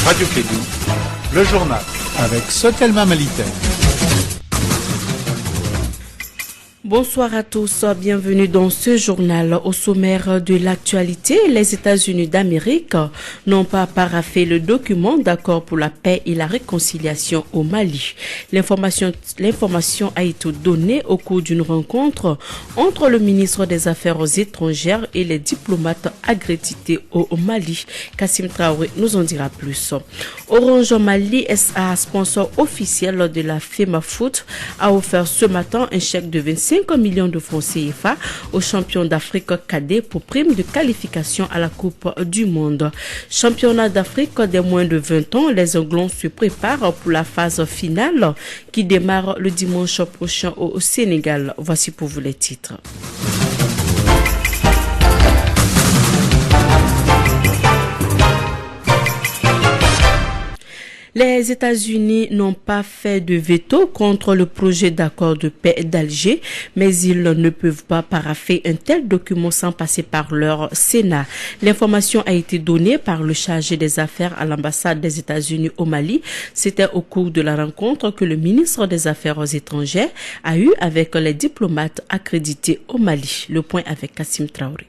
Radio Kédou, le journal avec Sotelma Maliter. Bonsoir à tous, bienvenue dans ce journal. Au sommaire de l'actualité, les États-Unis d'Amérique n'ont pas paraphé le document d'accord pour la paix et la réconciliation au Mali. L'information a été donnée au cours d'une rencontre entre le ministre des Affaires étrangères et les diplomates accrédités au Mali. Kassim Traoré nous en dira plus. Orange Mali SA, sponsor officiel de la FEMAFOOT, a offert ce matin un chèque de 25 millions de francs CFA aux champions d'Afrique cadet pour prime de qualification à la Coupe du Monde. Championnat d'Afrique des moins de 20 ans, les Anglons se préparent pour la phase finale qui démarre le dimanche prochain au Sénégal. Voici pour vous les titres. Les États-Unis n'ont pas fait de veto contre le projet d'accord de paix d'Alger, mais ils ne peuvent pas parapher un tel document sans passer par leur Sénat. L'information a été donnée par le chargé des affaires à l'ambassade des États-Unis au Mali. C'était au cours de la rencontre que le ministre des Affaires étrangères a eu avec les diplomates accrédités au Mali. Le point avec Kassim Traoré.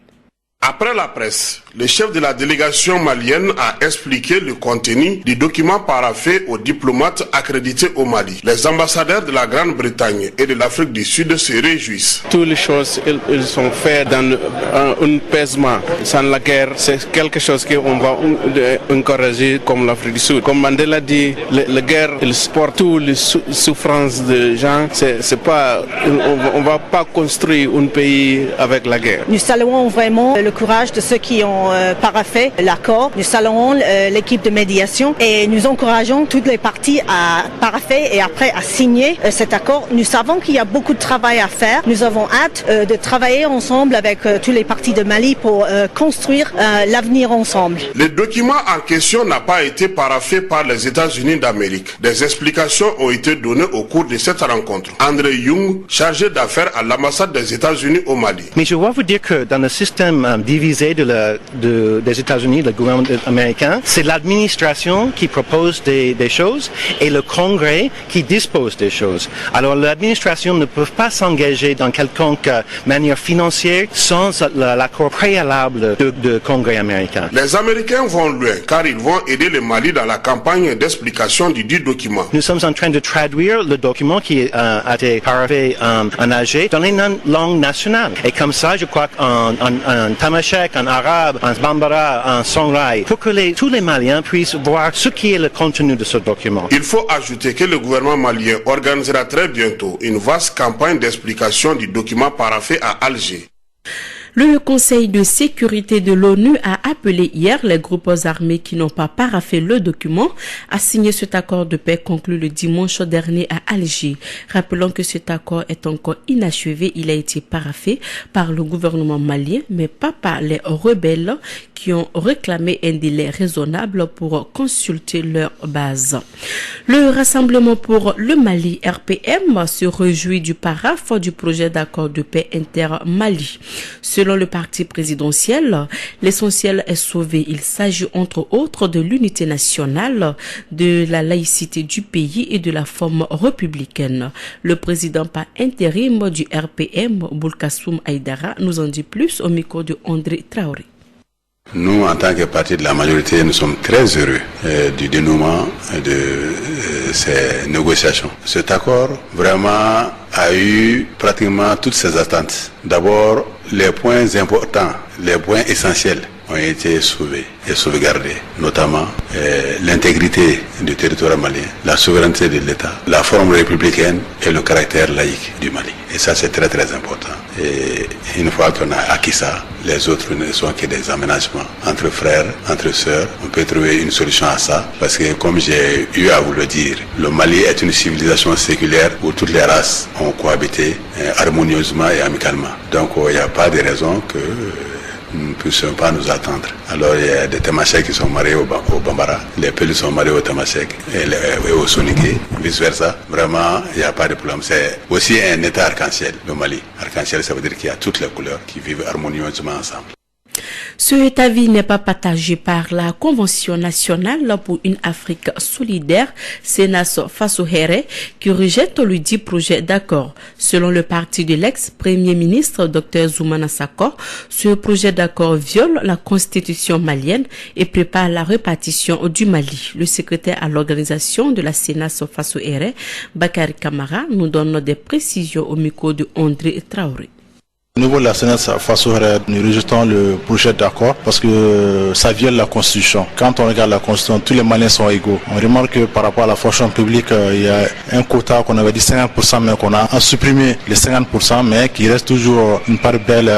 Après la presse, le chef de la délégation malienne a expliqué le contenu du document paraphé aux diplomates accrédités au Mali. Les ambassadeurs de la Grande-Bretagne et de l'Afrique du Sud se réjouissent. Toutes les choses, ils sont faites dans un apaisement. Sans la guerre, c'est quelque chose qu'on va encourager comme l'Afrique du Sud. Comme Mandela dit, la guerre, il supporte toutes les souffrances des gens. C'est pas, on va pas construire un pays avec la guerre. Nous saluons vraiment le courage de ceux qui ont paraphé l'accord. Nous saluons l'équipe de médiation et nous encourageons toutes les parties à parapher et après à signer cet accord. Nous savons qu'il y a beaucoup de travail à faire. Nous avons hâte de travailler ensemble avec tous les partis de Mali pour construire l'avenir ensemble. Le document en question n'a pas été paraphé par les États-Unis d'Amérique. Des explications ont été données au cours de cette rencontre. André Young, chargé d'affaires à l'ambassade des États-Unis au Mali. Mais je dois vous dire que dans le système divisé des États-Unis, le gouvernement américain, c'est l'administration qui propose des choses et le Congrès qui dispose des choses. Alors l'administration ne peut pas s'engager dans quelconque manière financière sans l'accord préalable du Congrès américain. Les Américains vont loin car ils vont aider le Mali dans la campagne d'explication du dit document. Nous sommes en train de traduire le document qui a été paraphé en Alger dans les langues nationales. Et comme ça, je crois qu'en tamashek, en arabe, en bambara, en songhay, pour que tous les Maliens puissent voir ce qui est le contenu de ce document. Il faut ajouter que le gouvernement malien organisera très bientôt une vaste campagne d'explication du document paraphé à Alger. Le Conseil de sécurité de l'ONU a appelé hier les groupes armés qui n'ont pas paraphé le document à signer cet accord de paix conclu le dimanche dernier à Alger. Rappelons que cet accord est encore inachevé. Il a été paraphé par le gouvernement malien, mais pas par les rebelles qui ont réclamé un délai raisonnable pour consulter leur base. Le Rassemblement pour le Mali, RPM, se réjouit du paraphe du projet d'accord de paix inter-Mali. Selon le parti présidentiel, l'essentiel est sauvé. Il s'agit entre autres de l'unité nationale, de la laïcité du pays et de la forme républicaine. Le président par intérim du RPM, Boulkassoum Aïdara, nous en dit plus au micro de André Traoré. Nous, en tant que parti de la majorité, nous sommes très heureux du dénouement de ces négociations. Cet accord, vraiment, a eu pratiquement toutes ses attentes. D'abord, les points importants, les points essentiels ont été sauvés et sauvegardés, notamment l'intégrité du territoire malien, la souveraineté de l'État, la forme républicaine et le caractère laïque du Mali. Et ça, c'est très très important. Et une fois qu'on a acquis ça, les autres ne sont que des aménagements entre frères, entre sœurs. On peut trouver une solution à ça, parce que comme j'ai eu à vous le dire, le Mali est une civilisation séculaire où toutes les races ont cohabité harmonieusement et amicalement. Donc il n'y a pas de raison que nous ne puissions pas nous attendre. Alors il y a des Tamasheks qui sont mariés au Bambara, les Pelus sont mariés au Tamashek et au Soniké, vice versa. Vraiment, il n'y a pas de problème. C'est aussi un état arc-en-ciel, le Mali. Arc-en-ciel, ça veut dire qu'il y a toutes les couleurs qui vivent harmonieusement ensemble. Cet avis n'est pas partagé par la Convention nationale pour une Afrique solidaire, Senas Fassohere, qui rejette le dit projet d'accord. Selon le parti de l'ex-premier ministre Dr Zoumana Sakor, ce projet d'accord viole la constitution malienne et prépare la répartition du Mali. Le secrétaire à l'organisation de la Senas Fassohere, Bakary Camara, nous donne des précisions au micro de André Traoré. Au niveau de la Senas Fassohere, nous rejetons le projet d'accord parce que ça viole la Constitution. Quand on regarde la Constitution, tous les Maliens sont égaux. On remarque que par rapport à la fonction publique, il y a un quota qu'on avait dit 50%, mais qu'on a supprimé les 50%, mais qui reste toujours une part belle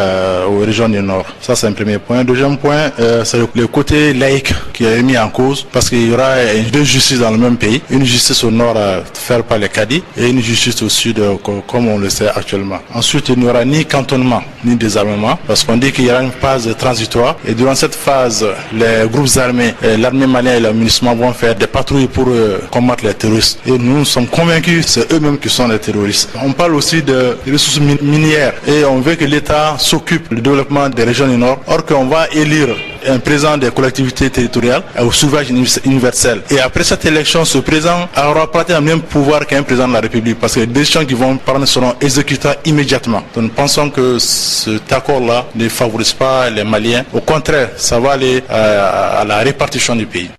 aux régions du Nord. Ça, c'est un premier point. Deuxième point, c'est le côté laïque qui est mis en cause parce qu'il y aura deux justices dans le même pays. Une justice au Nord faite par les cadis et une justice au Sud, comme on le sait actuellement. Ensuite, il n'y aura ni cantonnement ni désarmement, parce qu'on dit qu'il y aura une phase transitoire et durant cette phase, les groupes armés, l'armée malienne et le MINUSMA vont faire des patrouilles pour combattre les terroristes. Et nous sommes convaincus que c'est eux-mêmes qui sont les terroristes. On parle aussi de ressources minières et on veut que l'État s'occupe du développement des régions du Nord, or qu'on va élire un président des collectivités territoriales au suffrage universel. Et après cette élection, ce président aura pratiquement le même pouvoir qu'un président de la République parce que les décisions qui vont prendre seront exécutées immédiatement. Donc nous pensons que cet accord-là ne favorise pas les Maliens. Au contraire, ça va aller à la répartition du pays.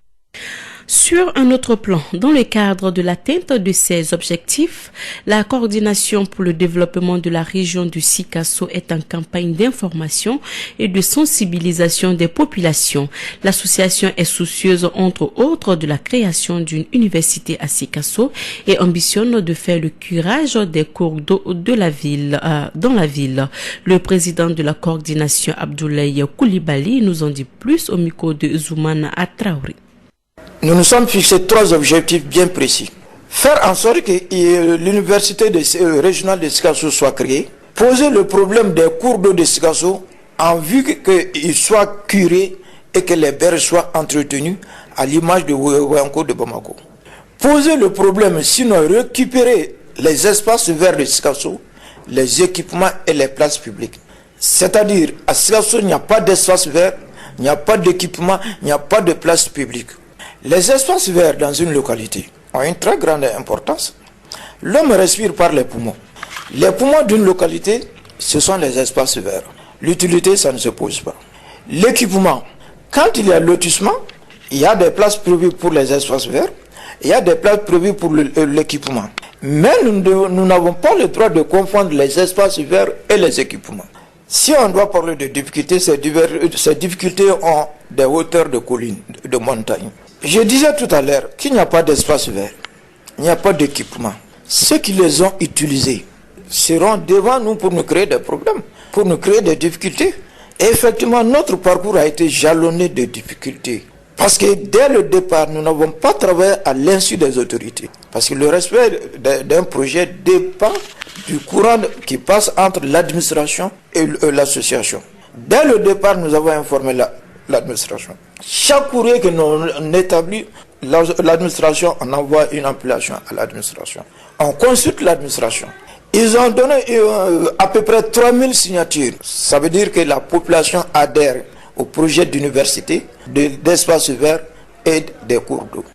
Sur un autre plan, dans le cadre de l'atteinte de ces objectifs, la coordination pour le développement de la région du Sikasso est en campagne d'information et de sensibilisation des populations. L'association est soucieuse, entre autres, de la création d'une université à Sikasso et ambitionne de faire le curage des cours d'eau de la ville, dans la ville. Le président de la coordination, Abdoulaye Koulibaly, nous en dit plus au micro de Zoumana Traoré. Nous nous sommes fixés 3 objectifs bien précis. Faire en sorte que l'université régionale de Sikasso soit créée, poser le problème des cours d'eau de Sikasso en vue qu'ils soient curés et que les berges soient entretenues à l'image de Ouéanko de Bamako. Poser le problème, sinon récupérer les espaces verts de Sikasso, les équipements et les places publiques. C'est-à-dire, à Sikasso, il n'y a pas d'espace vert, il n'y a pas d'équipement, il n'y a pas de place publique. Les espaces verts dans une localité ont une très grande importance. L'homme respire par les poumons. Les poumons d'une localité, ce sont les espaces verts. L'utilité, ça ne se pose pas. L'équipement, quand il y a lotissement, il y a des places prévues pour les espaces verts, il y a des places prévues pour l'équipement. Mais nous n'avons pas le droit de confondre les espaces verts et les équipements. Si on doit parler de difficultés, ces difficultés ont des hauteurs de collines, de montagnes. Je disais tout à l'heure qu'il n'y a pas d'espace vert, il n'y a pas d'équipement. Ceux qui les ont utilisés seront devant nous pour nous créer des problèmes, pour nous créer des difficultés. Et effectivement, notre parcours a été jalonné de difficultés. Parce que dès le départ, nous n'avons pas travaillé à l'insu des autorités. Parce que le respect d'un projet dépend du courant qui passe entre l'administration et l'association. Dès le départ, nous avons informé l'administration. Chaque courrier que nous établit, l'administration en envoie une appellation à l'administration. On consulte l'administration. Ils ont donné à peu près 3000 signatures. Ça veut dire que la population adhère au projet d'université, d'espace vert et des cours d'eau.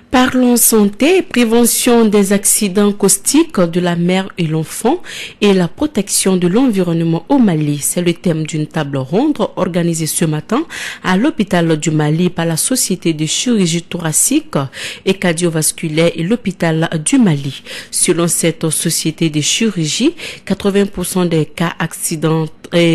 Parlons santé, prévention des accidents caustiques de la mère et l'enfant et la protection de l'environnement au Mali. C'est le thème d'une table ronde organisée ce matin à l'hôpital du Mali par la Société de chirurgie thoracique et cardiovasculaire et l'hôpital du Mali. Selon cette société de chirurgie, 80% des cas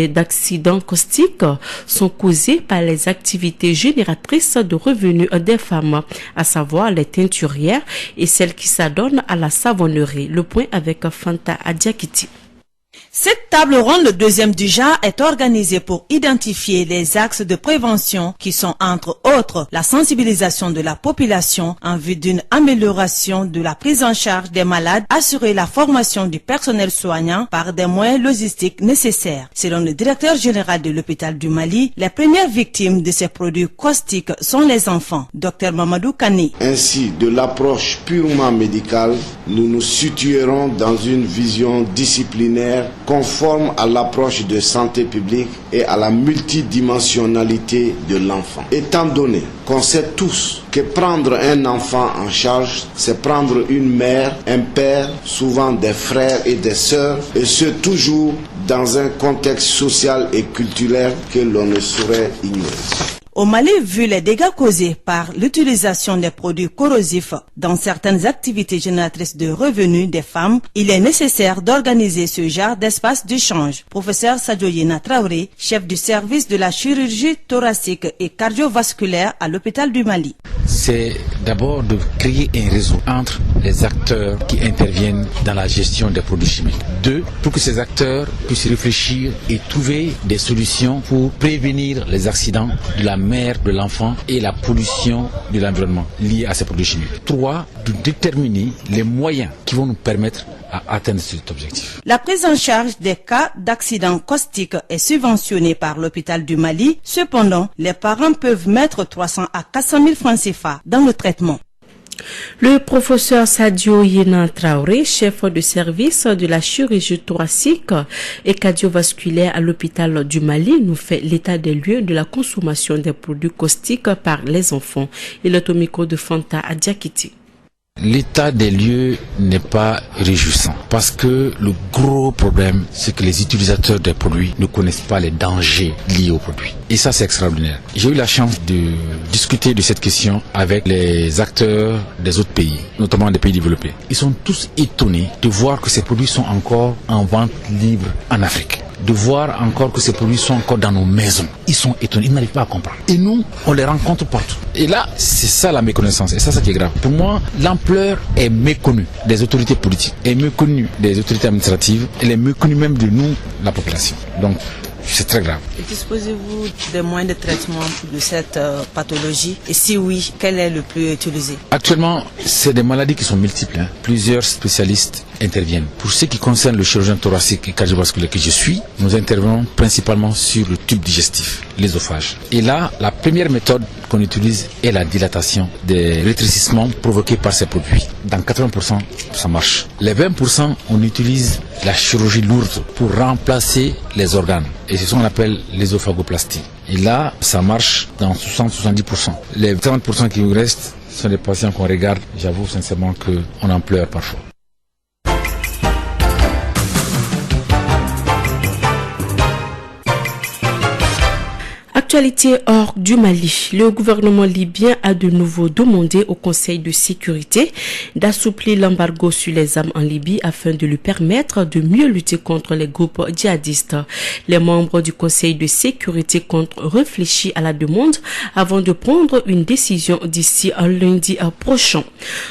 d'accidents caustiques sont causés par les activités génératrices de revenus des femmes, à savoir les teinturières et celles qui s'adonnent à la savonnerie. Le point avec Fanta Adiakiti. Cette table ronde, le deuxième du genre, est organisée pour identifier les axes de prévention qui sont entre autres la sensibilisation de la population en vue d'une amélioration de la prise en charge des malades, assurer la formation du personnel soignant par des moyens logistiques nécessaires. Selon le directeur général de l'hôpital du Mali, les premières victimes de ces produits caustiques sont les enfants. Dr Mamadou Kane. Ainsi, de l'approche purement médicale, nous nous situerons dans une vision disciplinaire conforme à l'approche de santé publique et à la multidimensionnalité de l'enfant. Étant donné qu'on sait tous que prendre un enfant en charge, c'est prendre une mère, un père, souvent des frères et des sœurs, et ce toujours dans un contexte social et culturel que l'on ne saurait ignorer. Au Mali, vu les dégâts causés par l'utilisation des produits corrosifs dans certaines activités génératrices de revenus des femmes, il est nécessaire d'organiser ce genre d'espace d'échange. Professeur Sadjoyena Traoré, chef du service de la chirurgie thoracique et cardiovasculaire à l'hôpital du Mali. C'est d'abord de créer un réseau entre les acteurs qui interviennent dans la gestion des produits chimiques. Deux, pour que ces acteurs puissent réfléchir et trouver des solutions pour prévenir les accidents de la mère, de l'enfant et la pollution de l'environnement liée à ces produits chimiques. Trois, de déterminer les moyens qui vont nous permettre à atteindre cet objectif. La prise en charge des cas d'accidents caustiques est subventionnée par l'hôpital du Mali. Cependant, les parents peuvent mettre 300 à 400 000 francs CFA dans le traitement. Le professeur Sadjoyena Traoré, chef de service de la chirurgie thoracique et cardiovasculaire à l'hôpital du Mali, nous fait l'état des lieux de la consommation des produits caustiques par les enfants. Il est au micro de Fanta Adjakiti. L'état des lieux n'est pas réjouissant parce que le gros problème, c'est que les utilisateurs des produits ne connaissent pas les dangers liés aux produits. Et ça, c'est extraordinaire. J'ai eu la chance de discuter de cette question avec les acteurs des autres pays, notamment des pays développés. Ils sont tous étonnés de voir que ces produits sont encore en vente libre en Afrique. De voir encore que ces produits sont encore dans nos maisons. Ils sont étonnés, ils n'arrivent pas à comprendre. Et nous, on les rencontre partout. Et là, c'est ça la méconnaissance. Et ça qui est grave. Pour moi, l'ampleur est méconnue des autorités politiques, est méconnue des autorités administratives, elle est méconnue même de nous, la population. Donc, c'est très grave. Et disposez-vous des moyens de traitement de cette pathologie? Et si oui, quel est le plus utilisé? Actuellement, c'est des maladies qui sont multiples. Plusieurs spécialistes interviennent. Pour ce qui concerne le chirurgien thoracique et cardiovasculaire que je suis, nous intervenons principalement sur le tube digestif, l'ésophage. Et là, la première méthode qu'on utilise est la dilatation des rétrécissements provoqués par ces produits. Dans 80%, ça marche. Les 20%, on utilise la chirurgie lourde pour remplacer les organes. Et c'est ce qu'on appelle l'ésophagoplastie. Et là, ça marche dans 60-70%. Les 30% qui nous restent sont des patients qu'on regarde. J'avoue sincèrement qu'on en pleure parfois. Actualité hors du Mali. Le gouvernement libyen a de nouveau demandé au Conseil de sécurité d'assouplir l'embargo sur les armes en Libye afin de lui permettre de mieux lutter contre les groupes djihadistes. Les membres du Conseil de sécurité comptent réfléchir à la demande avant de prendre une décision d'ici lundi prochain.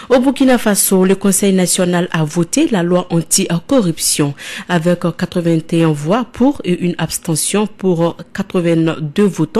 Au Burkina Faso, le Conseil national a voté la loi anti-corruption avec 81 voix pour et une abstention pour 82 votants.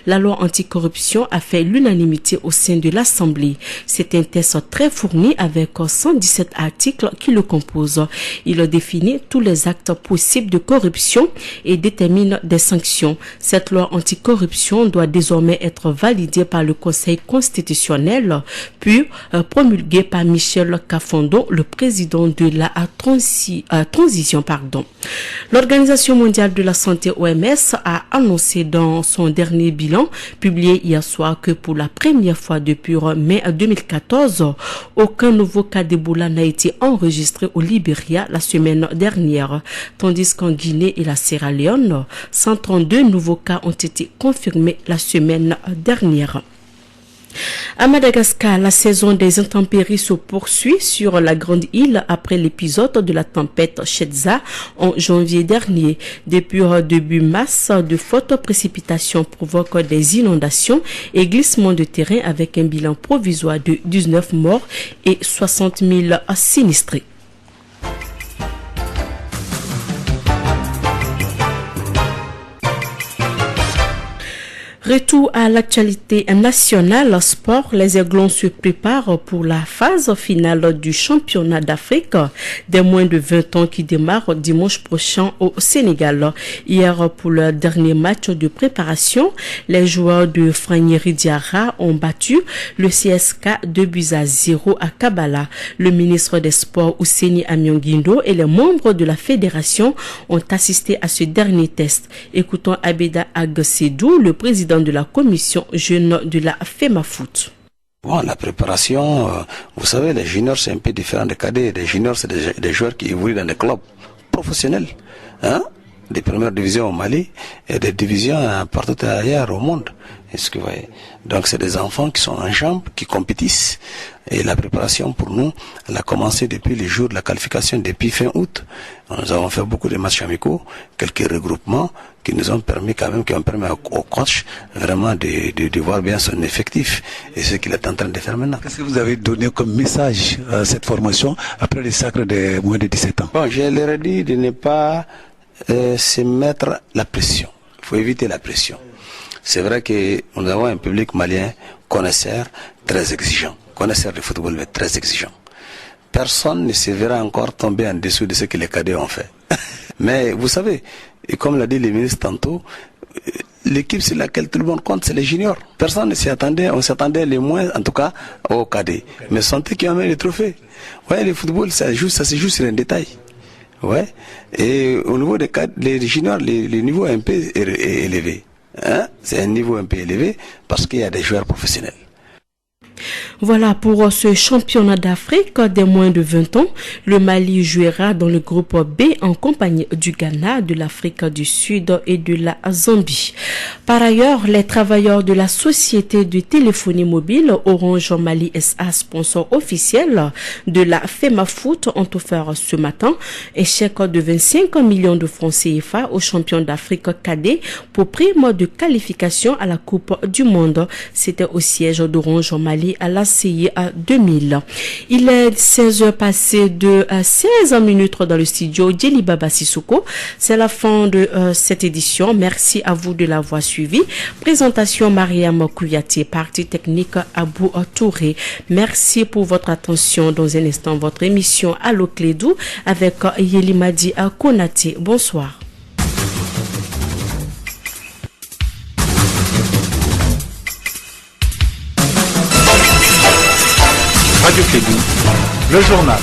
La loi anticorruption a fait l'unanimité au sein de l'Assemblée. C'est un texte très fourni avec 117 articles qui le composent. Il définit tous les actes possibles de corruption et détermine des sanctions. Cette loi anticorruption doit désormais être validée par le Conseil constitutionnel, puis promulguée par Michel Kafondo, le président de la transition. L'Organisation mondiale de la santé OMS a annoncé dans son dernier bilan publié hier soir que pour la première fois depuis mai 2014, aucun nouveau cas d'Ebola n'a été enregistré au Libéria la semaine dernière, tandis qu'en Guinée et la Sierra Leone, 132 nouveaux cas ont été confirmés la semaine dernière. À Madagascar, la saison des intempéries se poursuit sur la grande île après l'épisode de la tempête Chetza en janvier dernier. Depuis début mars, de fortes précipitations provoquent des inondations et glissements de terrain avec un bilan provisoire de 19 morts et 60 000 sinistrés. Retour à l'actualité nationale sport. Les Aiglons se préparent pour la phase finale du championnat d'Afrique des moins de 20 ans qui démarre dimanche prochain au Sénégal. Hier, pour le dernier match de préparation, les joueurs de Franieri Diarra ont battu le CSK 2-0 à Kabala. Le ministre des Sports Ousseini Amion-Guindo et les membres de la fédération ont assisté à ce dernier test. Écoutons Abeda Agsedou, le président de la commission jeune de la FEMAFOOT. Bon, la préparation, vous savez, les juniors c'est un peu différent des cadets. Les juniors c'est des joueurs qui évoluent dans des clubs professionnels, hein, des premières divisions au Mali et des divisions partout ailleurs au monde. Est-ce que vous voyez? Donc c'est des enfants qui sont en jambes, qui compétissent. Et la préparation pour nous, elle a commencé depuis les jours de la qualification, depuis fin août. Nous avons fait beaucoup de matchs amicaux, quelques regroupements qui nous ont permis quand même, qui ont permis au coach vraiment de voir bien son effectif et ce qu'il est en train de faire maintenant. Qu'est-ce que vous avez donné comme message à cette formation après le sacre des moins de 17 ans? Bon, je leur ai dit de ne pas se mettre la pression. Il faut éviter la pression. C'est vrai que nous avons un public malien connaisseur, très exigeant. Connaisseur du football, mais très exigeant. Personne ne se verra encore tomber en dessous de ce que les cadets ont fait. Mais vous savez, et comme l'a dit le ministre tantôt, l'équipe sur laquelle tout le monde compte, c'est les juniors. Personne ne s'y attendait, on s'attendait les moins, en tout cas, aux cadets. Mais sont eux qui ont amené les trophées. Ouais, le football, ça se joue sur un détail. Ouais. Et au niveau des cadets, les juniors, le niveau est un peu élevé. Hein? C'est un niveau un peu élevé parce qu'il y a des joueurs professionnels. Voilà pour ce championnat d'Afrique des moins de 20 ans. Le Mali jouera dans le groupe B en compagnie du Ghana, de l'Afrique du Sud et de la Zambie. Par ailleurs, les travailleurs de la société de téléphonie mobile Orange Mali SA, sponsor officiel de la FEMAFOOT, ont offert ce matin un chèque de 25 millions de francs CFA aux champions d'Afrique cadet pour prime de qualification à la Coupe du Monde. C'était au siège d'Orange Mali à la CIA 2000. Il est 16h passé de 16 minutes dans le studio Djeliba Bassissouko. C'est la fin de cette édition. Merci à vous de l'avoir suivi. Présentation Mariam Kouyaté, partie technique Abou Touré. Merci pour votre attention. Dans un instant, votre émission Allo Clédou avec Yelimadi Konaté. Bonsoir. Radio Clédou, le journal.